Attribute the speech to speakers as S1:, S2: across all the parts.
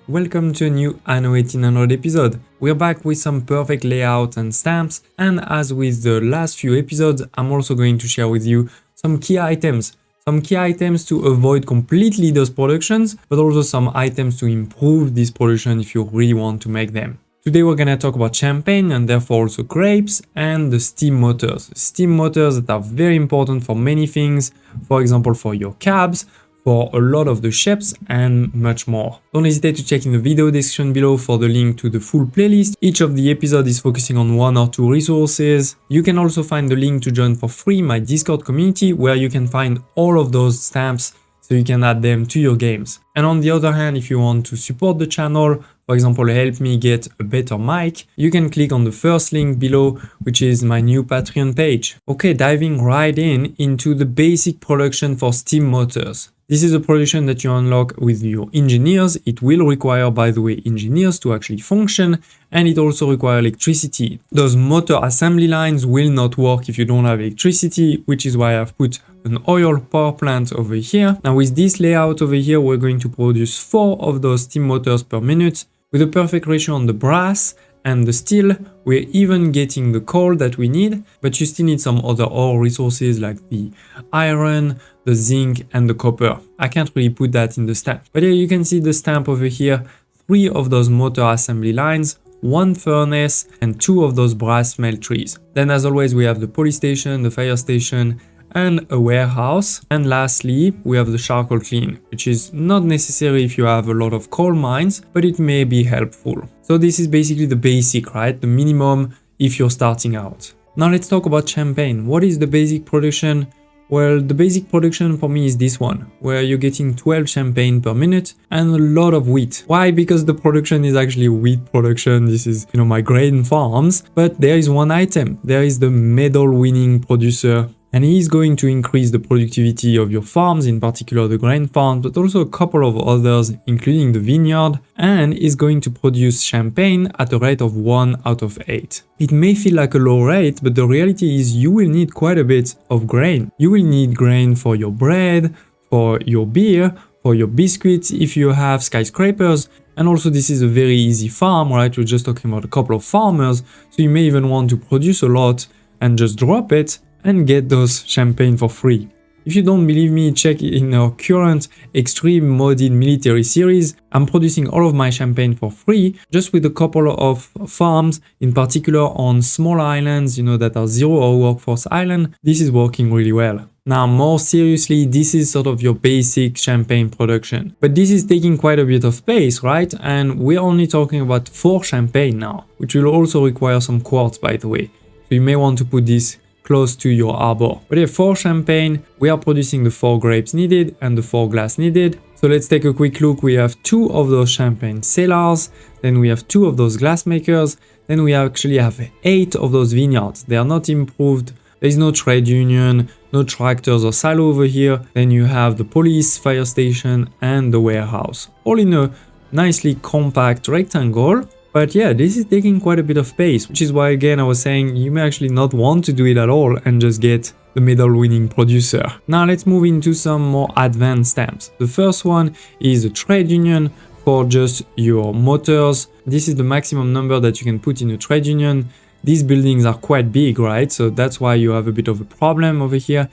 S1: Welcome to a new Anno 1800 episode. We're back with some perfect layout and stamps, and as with the last few episodes, I'm also going to share with you some key items. Some key items to avoid completely those productions, but also some items to improve this production if you really want to make them. Today we're gonna talk about champagne and therefore also grapes and the steam motors. Steam motors that are very important for many things, for example for your cabs, for a lot of the ships and much more. Don't hesitate to check in the video description below for the link to the full playlist. Each of the episodes is focusing on one or two resources. You can also find the link to join for free my Discord community where you can find all of those stamps so you can add them to your games. And on the other hand, if you want to support the channel, for example, help me get a better mic, you can click on the first link below, which is my new Patreon page. Okay, diving right into the basic production for steam motors. This is a production that you unlock with your engineers. It will require, by the way, engineers to actually function, and it also requires electricity. Those motor assembly lines will not work if you don't have electricity, which is why I've put an oil power plant over here. Now with this layout over here, we're going to produce 4 of those steam motors per minute with a perfect ratio on the brass and the steel. We're even getting the coal that we need, but you still need some other ore resources like the iron, the zinc and the copper. I can't really put that in the stamp. But here you can see the stamp over here, 3 of those motor assembly lines, 1 furnace and 2 of those brass smelteries. Then as always we have the police station, the fire station and a warehouse. And lastly, we have the charcoal kiln, which is not necessary if you have a lot of coal mines, but it may be helpful. So this is basically the basic, right? The minimum if you're starting out. Now let's talk about champagne. What is the basic production? Well, the basic production for me is this one, where you're getting 12 champagne per minute and a lot of wheat. Why? Because the production is actually wheat production. This is, my grain farms, but there is one item. There is the medal winning producer, and he is going to increase the productivity of your farms, in particular the grain farms, but also a couple of others, including the vineyard, and is going to produce champagne at a rate of 1 out of 8. It may feel like a low rate, but the reality is you will need quite a bit of grain. You will need grain for your bread, for your beer, for your biscuits if you have skyscrapers. And also this is a very easy farm, right? We're just talking about a couple of farmers, so you may even want to produce a lot and just drop it and get those champagne for free. If you don't believe me, check in our current extreme modded military series. I'm producing all of my champagne for free, just with a couple of farms, in particular on small islands, that are 0-hour workforce island. This is working really well. Now, more seriously, this is sort of your basic champagne production. But this is taking quite a bit of space, right? And we're only talking about 4 champagne now, which will also require some quartz, by the way. So you may want to put this close to your arbor. But yeah, 4 champagne, we are producing the 4 grapes needed and the 4 glass needed. So let's take a quick look. We have 2 of those champagne cellars, then we have 2 of those glass makers, then we actually have 8 of those vineyards. They are not improved. There is no trade union, no tractors or silo over here. Then you have the police, fire station and the warehouse, all in a nicely compact rectangle. But yeah, this is taking quite a bit of space, which is why again I was saying you may actually not want to do it at all and just get the medal winning producer. Now let's move into some more advanced stamps. The first one is a trade union for just your motors. This is the maximum number that you can put in a trade union. These buildings are quite big, right? So that's why you have a bit of a problem over here.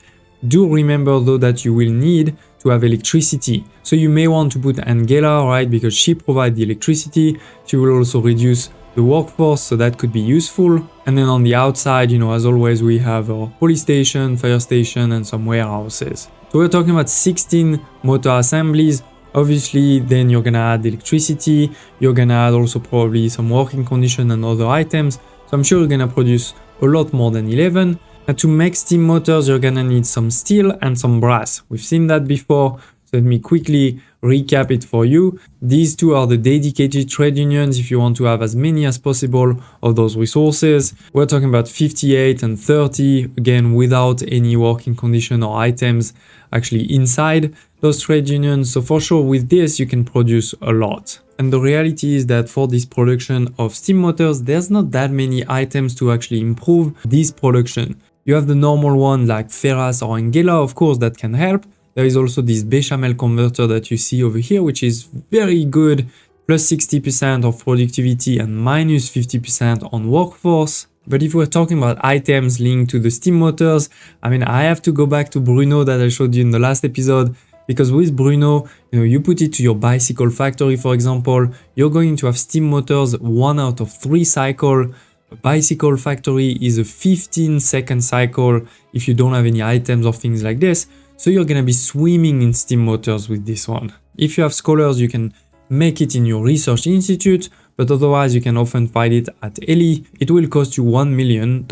S1: Do remember though that you will need to have electricity. So you may want to put Angela, right? Because she provides the electricity. She will also reduce the workforce, so that could be useful. And then on the outside, as always, we have our police station, fire station, and some warehouses. So we're talking about 16 motor assemblies. Obviously, then you're gonna add electricity. You're gonna add also probably some working condition and other items. So I'm sure you're gonna produce a lot more than 11. And to make steam motors, you're gonna need some steel and some brass. We've seen that before, so let me quickly recap it for you. These 2 are the dedicated trade unions if you want to have as many as possible of those resources. We're talking about 58 and 30, again without any working condition or items actually inside those trade unions. So for sure with this you can produce a lot. And the reality is that for this production of steam motors, there's not that many items to actually improve this production. You have the normal one like ferrous or Angela, of course, that can help. There is also this bechamel converter that you see over here, which is very good plus 60% of productivity and minus 50% on workforce. But if we're talking about items linked to the Steam motors, I mean, I have to go back to Bruno that I showed you in the last episode, because with Bruno, you put it to your bicycle factory, for example, you're going to have Steam motors 1 out of 3 cycle. A bicycle factory is a 15-second cycle if you don't have any items or things like this. So you're gonna be swimming in Steam motors with this one. If you have scholars, you can make it in your research institute, but otherwise you can often find it at Eli. It will cost you $1 million,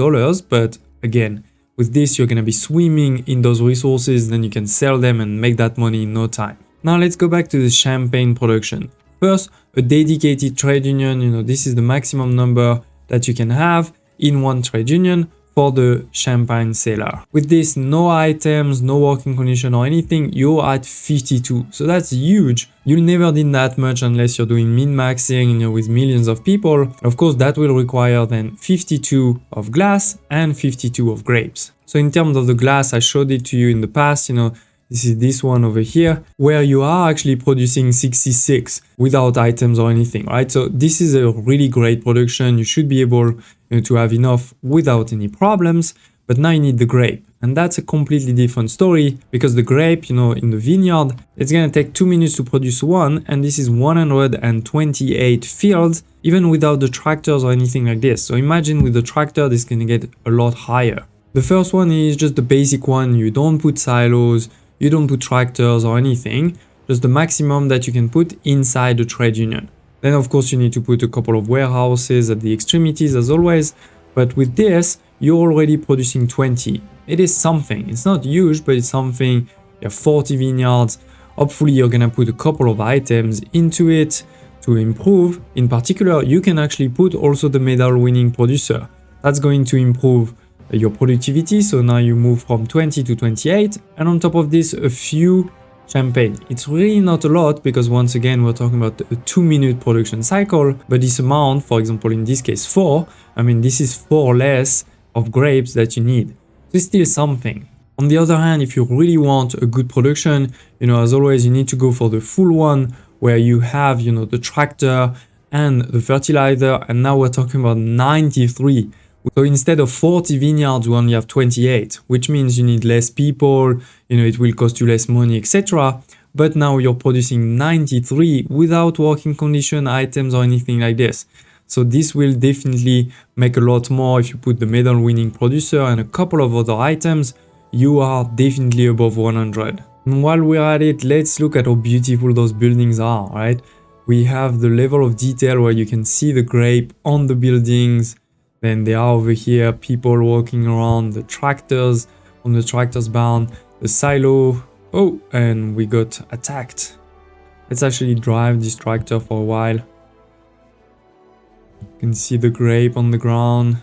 S1: but again, with this you're gonna be swimming in those resources, then you can sell them and make that money in no time. Now let's go back to the champagne production. First, a dedicated trade union, this is the maximum number that you can have in one trade union for the champagne cellar. With this, no items, no working condition or anything, you're at 52. So that's huge. You'll never need that much unless you're doing min-maxing, with millions of people. Of course, that will require then 52 of glass and 52 of grapes. So in terms of the glass, I showed it to you in the past, this is this one over here, where you are actually producing 66 without items or anything, right? So this is a really great production. You should be able to have enough without any problems, but now you need the grape. And that's a completely different story, because the grape, in the vineyard, it's gonna take 2 minutes to produce one, and this is 128 fields, even without the tractors or anything like this. So imagine with the tractor, this is gonna get a lot higher. The first one is just the basic one. You don't put silos, you don't put tractors or anything, just the maximum that you can put inside the trade union. Then of course you need to put a couple of warehouses at the extremities as always, but with this, you're already producing 20. It is something. It's not huge, but it's something. You have 40 vineyards. Hopefully you're gonna put a couple of items into it to improve. In particular, you can actually put also the medal winning producer. That's going to improve your productivity, so now you move from 20 to 28, and on top of this, a few champagne. It's really not a lot, because once again we're talking about a 2-minute production cycle, but this amount, for example in this case 4, I mean this is 4 less of grapes that you need. So it's still something. On the other hand, if you really want a good production, as always you need to go for the full one, where you have the tractor and the fertilizer, and now we're talking about 93. So instead of 40 vineyards, we only have 28, which means you need less people, it will cost you less money, etc. But now you're producing 93 without working condition items or anything like this. So this will definitely make a lot more if you put the medal winning producer and a couple of other items. You are definitely above 100. And while we're at it, let's look at how beautiful those buildings are, right? We have the level of detail where you can see the grape on the buildings. Then they are over here, people walking around, the tractors on the tractor's barn, the silo. Oh, and we got attacked. Let's actually drive this tractor for a while. You can see the grape on the ground.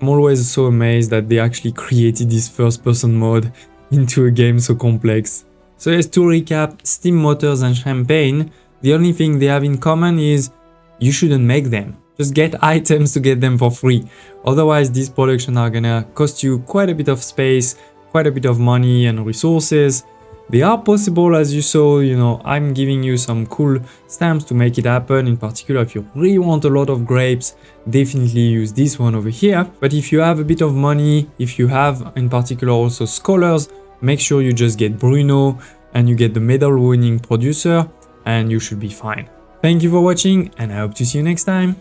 S1: I'm always so amazed that they actually created this first-person mode into a game so complex. So yes, to recap, Steam motors and champagne, the only thing they have in common is you shouldn't make them. Just get items to get them for free. Otherwise, these productions are gonna cost you quite a bit of space, quite a bit of money and resources. They are possible, as you saw, I'm giving you some cool stamps to make it happen. In particular, if you really want a lot of grapes, definitely use this one over here. But if you have a bit of money, if you have in particular also scholars, make sure you just get Bruno and you get the medal winning producer and you should be fine. Thank you for watching, and I hope to see you next time.